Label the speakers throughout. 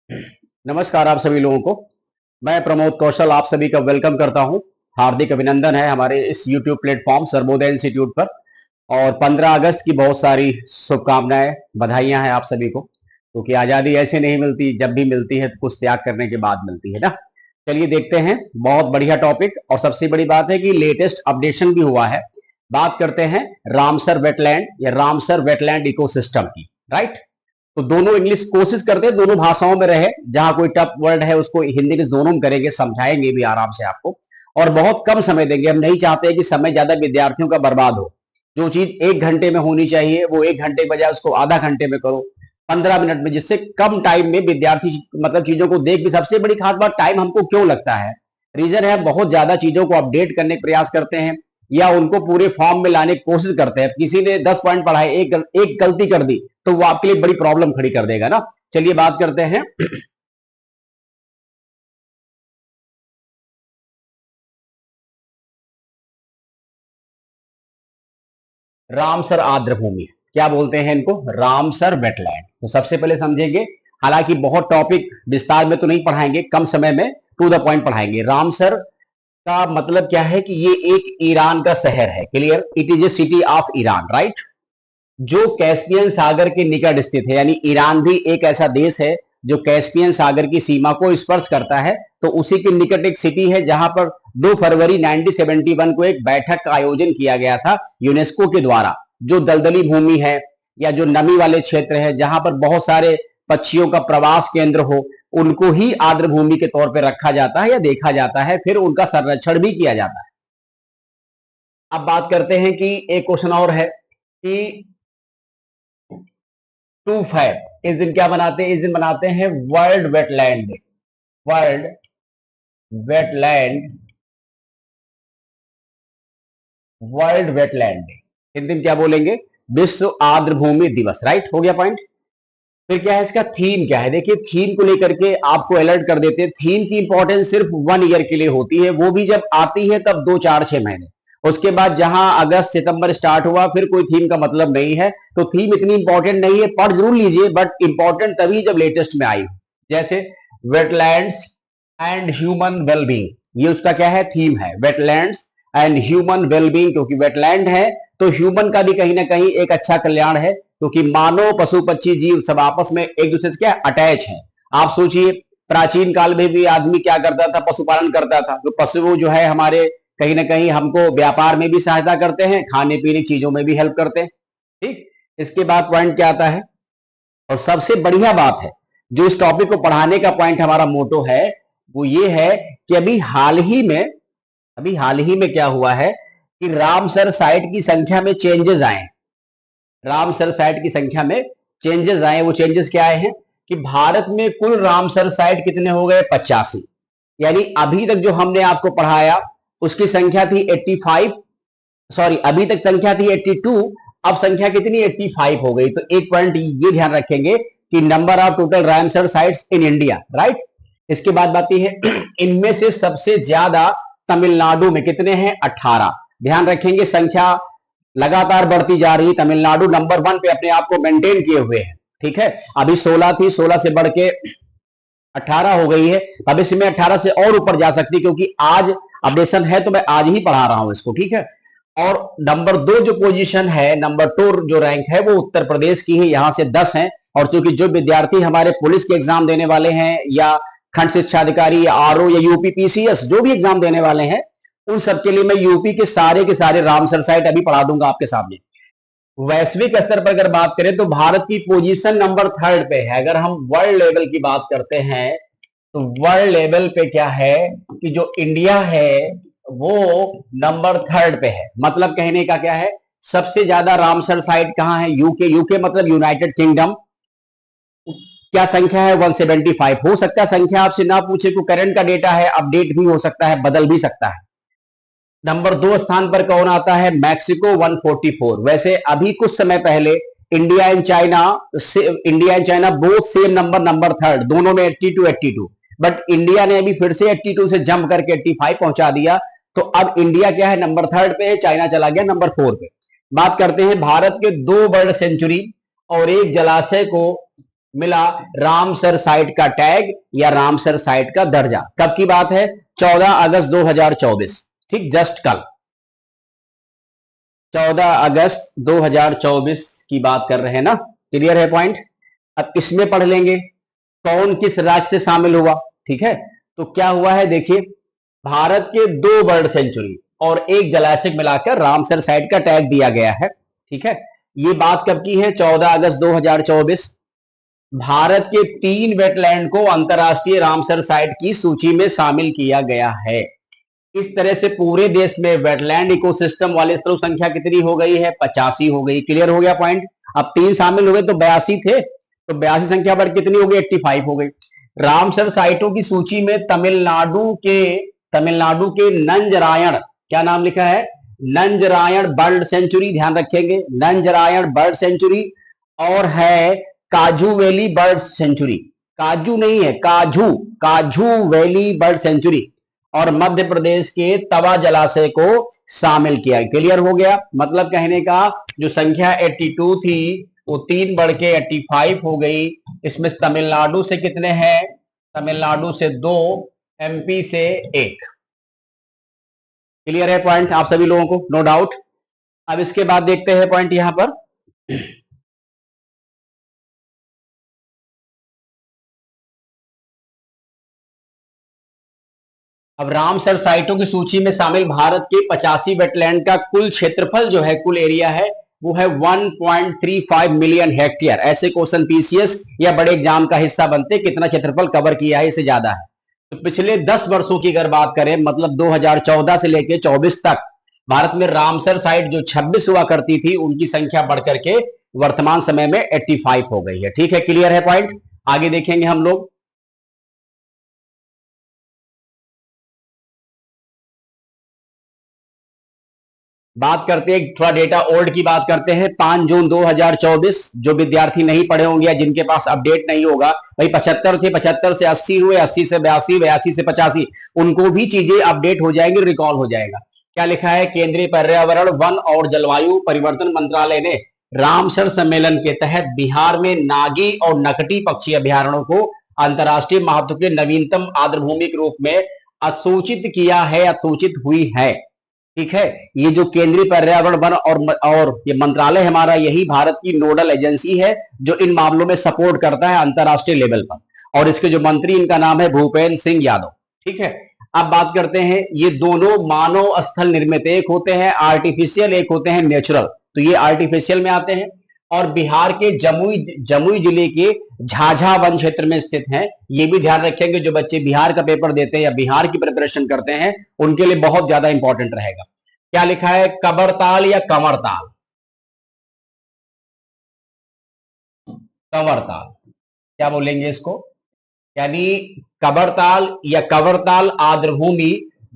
Speaker 1: नमस्कार आप सभी लोगों को। मैं प्रमोद कौशल आप सभी का वेलकम करता हूं। हार्दिक अभिनंदन है हमारे इस YouTube प्लेटफॉर्म सर्वोदय इंस्टीट्यूट पर। और 15 अगस्त की बहुत सारी शुभकामनाएं, बधाइयां हैं आप सभी को, क्योंकि आजादी ऐसे नहीं मिलती, जब भी मिलती है तो कुछ त्याग करने के बाद मिलती है ना। चलिए देखते हैं, बहुत बढ़िया टॉपिक। और सबसे बड़ी बात है कि लेटेस्ट अपडेशन भी हुआ है। बात करते हैं रामसर वेटलैंड या रामसर वेटलैंड इकोसिस्टम की, राइट। तो दोनों इंग्लिश कोशिश करते हैं दोनों भाषाओं में रहे, जहां कोई टफ वर्ड है उसको हिंदी इंग्लिश दोनों में करेंगे, समझाएंगे भी आराम से आपको। और बहुत कम समय देंगे, हम नहीं चाहते कि समय ज्यादा विद्यार्थियों का बर्बाद हो। जो चीज 1 घंटे में होनी चाहिए वो 1 घंटे के बजाय उसको आधा घंटे में करो, 15 मिनट में, जिससे कम टाइम में विद्यार्थी मतलब चीजों को देख भी। सबसे बड़ी खास बात, टाइम हमको क्यों लगता है, रीजन है बहुत ज्यादा चीजों को अपडेट करने का प्रयास करते हैं या उनको पूरे फॉर्म में लाने की कोशिश करते हैं। किसी ने 10 पॉइंट पढ़ाए, एक गलती कर दी तो वो आपके लिए बड़ी प्रॉब्लम खड़ी कर देगा ना। चलिए बात करते हैं रामसर आर्द्र भूमि, क्या बोलते हैं इनको, रामसर वेटलैंड। तो सबसे पहले समझेंगे, हालांकि बहुत टॉपिक विस्तार में तो नहीं पढ़ाएंगे, कम समय में टू द पॉइंट पढ़ाएंगे। रामसर का मतलब क्या है कि ये एक ईरान का शहर है, clear, it is a city of Iran, right. जो कैस्पियन सागर के निकट स्थित है, यानी ईरान भी एक ऐसा देश है जो कैस्पियन सागर की सीमा को स्पर्श करता है। तो उसी के निकट एक सिटी है जहां पर 2 फरवरी 1971 को एक बैठक का आयोजन किया गया था यूनेस्को के द्वारा। जो दलदली भूमि है या जो नमी वाले क्षेत्र है जहां पर बहुत सारे पक्षियों का प्रवास केंद्र हो, उनको ही आर्द्र भूमि के तौर पर रखा जाता है या देखा जाता है, फिर उनका संरक्षण भी किया जाता है। अब बात करते हैं कि एक क्वेश्चन और है कि 25 इस दिन क्या बनाते हैं, इस दिन बनाते हैं world wetland day. World wetland world wetland day, इस दिन क्या बोलेंगे, विश्व आर्द्र भूमि दिवस, राइट। हो गया पॉइंट। फिर क्या है, इसका थीम क्या है, देखिए थीम को लेकर के आपको अलर्ट कर देते हैं। थीम की इंपॉर्टेंस सिर्फ 1 ईयर के लिए होती है, वो भी जब आती है तब 2 4 6 महीने। उसके बाद जहां अगस्त सितंबर स्टार्ट हुआ फिर कोई थीम का मतलब नहीं है। तो थीम इतनी इंपॉर्टेंट नहीं है, पढ़ जरूर लीजिए, बट इंपॉर्टेंट तभी जब लेटेस्ट में आई। जैसे वेटलैंड्स एंड ह्यूमन वेलबींग, ये उसका क्या है, थीम है, वेटलैंड्स एंड ह्यूमन वेलबींग। क्योंकि वेटलैंड है तो ह्यूमन का भी कहीं ना कहीं एक अच्छा कल्याण है, क्योंकि मानव पशु पक्षी जीव सब आपस में एक दूसरे से क्या अटैच है। आप सोचिए, प्राचीन काल में भी आदमी क्या करता था, पशुपालन करता था। तो पशु जो है हमारे कहीं ना कहीं हमको व्यापार में भी सहायता करते हैं, खाने पीने की चीजों में भी हेल्प करते हैं, ठीक। इसके बाद पॉइंट क्या आता है, और सबसे बढ़िया बात है, जो इस टॉपिक को पढ़ाने का पॉइंट हमारा मोटो है, वो ये है कि अभी हाल ही में क्या हुआ है कि रामसर साइट की संख्या में चेंजेस आए। रामसर साइट की संख्या में चेंजेस आए, वो चेंजेस क्या आए हैं कि भारत में कुल रामसर साइट कितने हो गए, 85। यानी अभी तक जो हमने आपको पढ़ाया उसकी संख्या थी 85, सॉरी अभी तक संख्या थी 82, अब संख्या कितनी 85 हो गई। तो एक पॉइंट ये ध्यान रखेंगे कि number of total Ramsar sites in India, right. इसके बाद बात यह है इनमें से सबसे ज्यादा तमिलनाडु में कितने हैं, 18। ध्यान रखेंगे, संख्या लगातार बढ़ती जा रही, तमिलनाडु नंबर 1 पे अपने आप को मेंटेन किए हुए है, ठीक है। अभी 16 थी, 16 से बढ़ के 18 हो गई है, भविष्य में 18 से और ऊपर जा सकती है, क्योंकि आज अपडेशन है तो मैं आज ही पढ़ा रहा हूं इसको, ठीक है। और नंबर 2 जो पोजीशन है, नंबर 2 जो रैंक है वो उत्तर प्रदेश की है, यहां से 10 है। और चूंकि जो विद्यार्थी हमारे पुलिस के एग्जाम देने वाले हैं या खंड शिक्षा अधिकारी या आरओ या यूपी पीसीएस जो भी एग्जाम देने वाले हैं, उन सबके लिए मैं यूपी के सारे रामसर साइट अभी पढ़ा दूंगा आपके सामने। वैश्विक स्तर पर अगर बात करें तो भारत की पोजीशन नंबर 3 पे है। अगर हम वर्ल्ड लेवल की बात करते हैं तो वर्ल्ड लेवल पे क्या है कि जो इंडिया है वो नंबर 3 पे है। मतलब कहने का क्या है, सबसे ज्यादा रामसर साइट कहां है, यूके। यूके मतलब यूनाइटेड किंगडम। क्या संख्या है, 175। हो सकता है संख्या आपसे ना पूछे, को करंट का डेटा है, अपडेट भी हो सकता है, बदल भी सकता है। नंबर 2 स्थान पर कौन आता है, मैक्सिको 144। वैसे अभी कुछ समय पहले India and China both same number 3, दोनों में 82। बट इंडिया ने अभी फिर से 82 से जंप करके 85 पहुंचा दिया। तो अब इंडिया क्या है, नंबर 3 पे है, चाइना चला गया नंबर 4 पे। बात करते हैं भारत के 2 बर्ड सेंचुरी और एक जलाशय को मिला रामसर साइट का टैग या रामसर साइट का दर्जा। कब की बात है? 14 अगस्त 2024, ठीक, जस्ट कल 14 अगस्त 2024 की बात कर रहे हैं ना। क्लियर है पॉइंट? अब इसमें पढ़ लेंगे कौन किस राज्य से शामिल हुआ। ठीक है, तो क्या हुआ है देखिए, भारत के 2 बर्ड सेंचुरी और एक जलाशय मिलाकर रामसर साइट का टैग दिया गया है। ठीक है, ये बात कब की है? 14 अगस्त 2024। भारत के 3 वेटलैंड को अंतरराष्ट्रीय रामसर साइट की सूची में शामिल किया गया है। इस तरह से पूरे देश में वेटलैंड इकोसिस्टम वाले स्थलों की संख्या कितनी हो गई है? 85 हो गई। क्लियर हो गया पॉइंट? अब 3 शामिल हुए तो 82 थे, तो 82 संख्या पर कितनी हो गई? 85 हो गई। रामसर साइटों की सूची में तमिलनाडु के नंजरायण, क्या नाम लिखा है? नंजरायण बर्ड सेंचुरी, ध्यान रखेंगे, नंजरायण बर्ड सेंचुरी। और है काजू वैली बर्ड सेंचुरी, काजू नहीं है, काजू, काजू वैली बर्ड सेंचुरी। और मध्य प्रदेश के तवा जलाशय को शामिल किया। क्लियर हो गया? मतलब कहने का जो संख्या 82 थी वो 3 बढ़ के 85 हो गई। इसमें तमिलनाडु से कितने हैं? तमिलनाडु से 2, एमपी से 1। क्लियर है पॉइंट आप सभी लोगों को? No doubt. अब इसके बाद देखते हैं पॉइंट यहां पर, अब रामसर साइटों की सूची में शामिल भारत के 85 वेटलैंड का कुल क्षेत्रफल जो है, कुल एरिया है, वो है 1.35 मिलियन हेक्टेयर। ऐसे क्वेश्चन पीसीएस या बड़े एग्जाम का हिस्सा बनते, कितना क्षेत्रफल कवर किया है, इससे ज्यादा है। तो पिछले 10 वर्षों की अगर बात करें, मतलब 2014 से लेकर 24 तक भारत में रामसर साइट जो 26 हुआ करती थी, उनकी संख्या बढ़कर के वर्तमान समय में 85 हो गई है। ठीक है, क्लियर है पॉइंट? आगे देखेंगे हम लोग। बात करते हैं थोड़ा डेटा ओल्ड की, बात करते हैं 5 जून 2024। जो विद्यार्थी नहीं पढ़े होंगे या जिनके पास अपडेट नहीं होगा, भाई 75 थे, 75 से 80 हुए, 80 से 82, 82 से 85, उनको भी चीजें अपडेट हो जाएंगी, रिकॉल हो जाएगा। क्या लिखा है? केंद्रीय पर्यावरण, वन और जलवायु परिवर्तन मंत्रालय ने रामसर सम्मेलन के तहत बिहार में नागी और नकटी पक्षी अभ्यारण्यों को अंतर्राष्ट्रीय महत्व के नवीनतम आर्द्रभूमि के रूप में अधिसूचित किया है, अधिसूचित हुई है। ठीक है, ये जो केंद्रीय पर्यावरण वन और ये मंत्रालय हमारा, यही भारत की नोडल एजेंसी है जो इन मामलों में सपोर्ट करता है अंतरराष्ट्रीय लेवल पर। और इसके जो मंत्री, इनका नाम है भूपेंद्र सिंह यादव। ठीक है, अब बात करते हैं, ये दोनों मानव स्थल निर्मित, एक होते हैं आर्टिफिशियल, एक होते हैं नेचुरल। तो ये आर्टिफिशियल में आते हैं और बिहार के जमुई जिले के झाझा वन क्षेत्र में स्थित हैं। ये भी ध्यान रखेंगे, जो बच्चे बिहार का पेपर देते हैं या बिहार की प्रिपरेशन करते हैं, उनके लिए बहुत ज्यादा इंपॉर्टेंट रहेगा। क्या लिखा है? कबरताल या कंवरताल? कंवरताल, क्या बोलेंगे इसको? यानी कबरताल या कंवरताल आर्द्रभूमि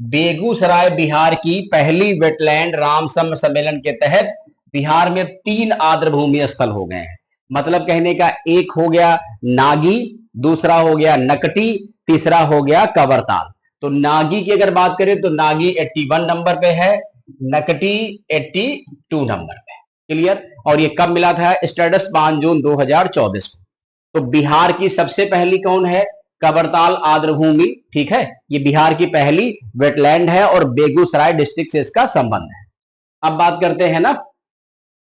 Speaker 1: बेगूसराय बिहार की पहली वेटलैंड रामसर सम्मेलन के तहत बिहार में 3 आर्द्रभूमि स्थल हो गए हैं। मतलब कहने का, एक हो गया नागी, दूसरा हो गया नकटी, तीसरा हो गया कबरताल। तो नागी की अगर बात करें तो नागी 81 नंबर पे है, नकटी 82 नंबर पे। क्लियर? और ये कब मिला था स्टेटस? 5 जून 2024 को। तो बिहार की सबसे पहली कौन है? कबरताल आर्द्रभूमि। ठीक है, ये बिहार की पहली वेटलैंड है और बेगूसराय डिस्ट्रिक्ट से इसका संबंध है। अब बात करते हैं ना,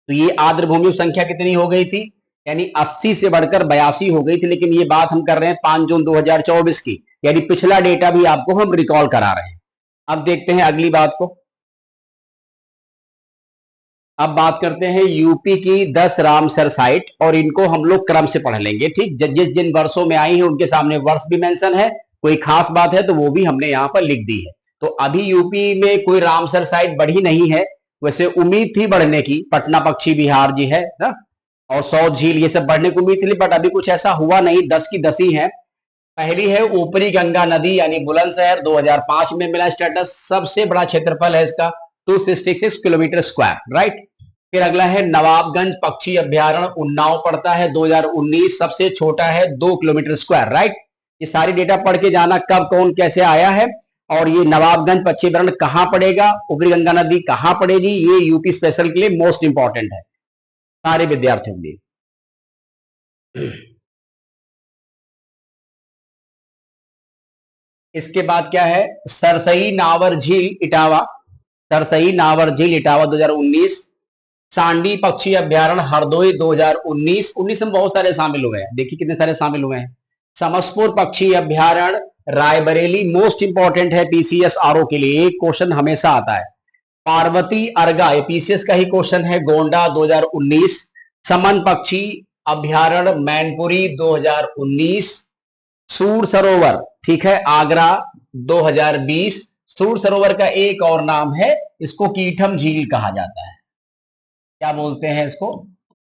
Speaker 1: तो ये आर्द्रभूमि संख्या कितनी हो गई थी? यानी 80 से बढ़कर 82 हो गई थी। लेकिन ये बात हम कर रहे हैं 5 जून 2024 की, यानी पिछला डेटा भी आपको हम रिकॉल करा रहे हैं। अब देखते हैं अगली बात को। अब बात करते हैं यूपी की 10 रामसर साइट, और इनको हम लोग क्रम से पढ़ लेंगे। ठीक, जिस जिन वर्षों में आई है उनके सामने वर्ष भी मेंशन है, कोई खास बात है तो वो भी हमने यहां पर लिख दी है। तो अभी यूपी में कोई रामसर साइट बढ़ी नहीं है, वैसे उम्मीद थी बढ़ने की, पटना पक्षी विहार जी है ना, और सौत झील, ये सब बढ़ने की उम्मीद थी, बट अभी कुछ ऐसा हुआ नहीं। 10 की 10 ही है। पहली है ऊपरी गंगा नदी यानी बुलंदशहर, 2005 में मिला स्टेटस, सबसे बड़ा क्षेत्रफल है इसका 266 किलोमीटर स्क्वायर, राइट। फिर अगला है नवाबगंज पक्षी अभ्यारण्य, उन्नाव पड़ता है, 2019, सबसे छोटा है 2 किलोमीटर स्क्वायर, राइट। ये सारी डेटा पढ़ के जाना कब कौन कैसे आया है, और ये नवाबगंज पक्षी अभ्यारण्य कहां पड़ेगा, ऊपरी गंगा नदी कहां पड़ेगी, ये यूपी स्पेशल के लिए मोस्ट इंपॉर्टेंट है सारे विद्यार्थियों के लिए। इसके बाद क्या है, सरसई नावर झील इटावा, सरसई नावर झील इटावा 2019, सांडी पक्षी अभ्यारण्य हरदोई 2019, 19 में बहुत सारे शामिल हुए हैं, देखिए कितने सारे शामिल हुए हैं। समसपुर पक्षी अभ्यारण्य रायबरेली, मोस्ट इंपॉर्टेंट है पीसीएस आरओ के लिए, एक क्वेश्चन हमेशा आता है। पार्वती अर्गा, ये पीसीएस का ही क्वेश्चन है, गोंडा 2019। समन पक्षी अभ्यारण्य मैनपुरी 2019। सूर सरोवर, ठीक है, आगरा 2020। सूर सरोवर का एक और नाम है, इसको कीठम झील कहा जाता है। क्या बोलते हैं इसको,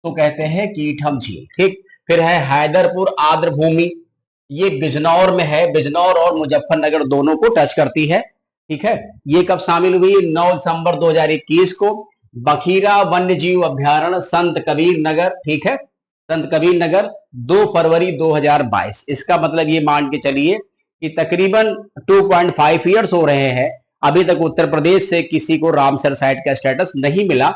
Speaker 1: तो कहते हैं कीठम झील, ठीक। फिर है हैदरपुर आर्द्र भूमि, ये बिजनौर में है, बिजनौर और मुजफ्फरनगर दोनों को टच करती है, ठीक है। ये कब शामिल हुई, 9 दिसंबर 2021 को। बखीरा वन्य जीव अभ्यारण्य संत कबीर नगर, ठीक है, संत कबीर नगर 2 फरवरी 2022। इसका मतलब ये मान के चलिए कि तकरीबन 2.5 ईयर्स हो रहे हैं, अभी तक उत्तर प्रदेश से किसी को रामसर साइट का स्टेटस नहीं मिला।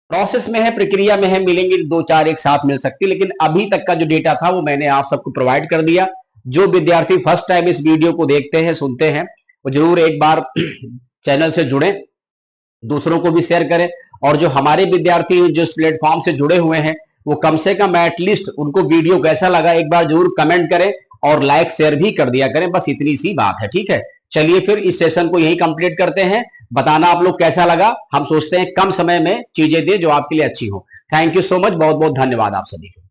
Speaker 1: प्रोसेस में है, प्रक्रिया में है, मिलेंगे 2-4 एक साथ मिल सकती, लेकिन अभी तक का जो डेटा था वो मैंने आप सबको प्रोवाइड कर दिया। जो विद्यार्थी फर्स्ट टाइम इस वीडियो को देखते हैं, सुनते हैं, वो जरूर एक बार चैनल से जुड़े, दूसरों को भी शेयर करें, और जो हमारे विद्यार्थी जो इस प्लेटफॉर्म से जुड़े हुए हैं वो कम से कम एटलीस्ट उनको वीडियो कैसा लगा एक बार जरूर कमेंट करें और लाइक शेयर भी कर दिया करें, बस इतनी सी बात है, ठीक है। चलिए फिर इस सेशन को यही कंप्लीट करते हैं। बताना आप लोग कैसा लगा, हम सोचते हैं कम समय में चीजें दें जो आपके लिए अच्छी हो। थैंक यू सो मच, बहुत बहुत धन्यवाद आप सभी को।